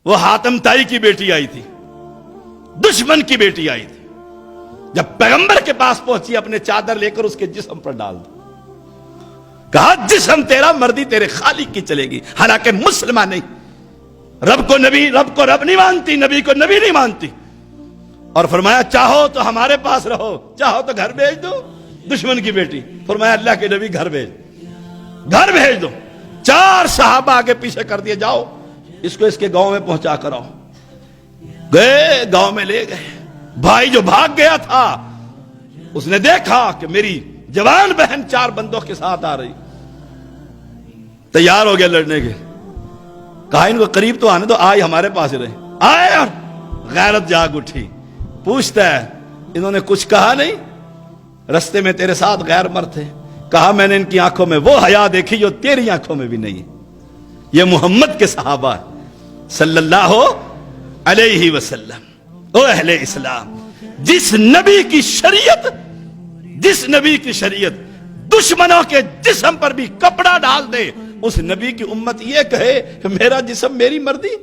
وہ حاتم تائی کی بیٹی آئی تھی، دشمن کی بیٹی آئی تھی، جب پیغمبر کے پاس پہنچی اپنے چادر لے کر اس کے جسم پر ڈال دی، کہا جسم تیرا مردی تیرے خالق کی چلے گی، حالانکہ مسلمان نہیں، رب کو رب نہیں مانتی، نبی کو نبی نہیں مانتی، اور فرمایا چاہو تو ہمارے پاس رہو، چاہو تو گھر بھیج دو دشمن کی بیٹی، فرمایا اللہ کے نبی گھر بھیج دو، 4 صحابہ آگے پیچھے کر دیے، جاؤ اس کو اس کے گاؤں میں پہنچا کر آؤ، گئے گاؤں میں لے گئے، بھائی جو بھاگ گیا تھا اس نے دیکھا کہ میری جوان بہن 4 بندوں کے ساتھ آ رہی، تیار ہو گیا لڑنے کے، کہا ان کو قریب تو آنے دو، آئے ہمارے پاس رہے، آئے اور غیرت جاگ اٹھی، پوچھتا ہے انہوں نے کچھ کہا نہیں؟ رستے میں تیرے ساتھ غیر مرد تھے، کہا میں نے ان کی آنکھوں میں وہ حیا دیکھی جو تیری آنکھوں میں بھی نہیں ہے۔ یہ محمد کے صحابہ صلی اللہ علیہ وسلم۔ او اہل اسلام، جس نبی کی شریعت دشمنوں کے جسم پر بھی کپڑا ڈال دے، اس نبی کی امت یہ کہے کہ میرا جسم میری مرضی،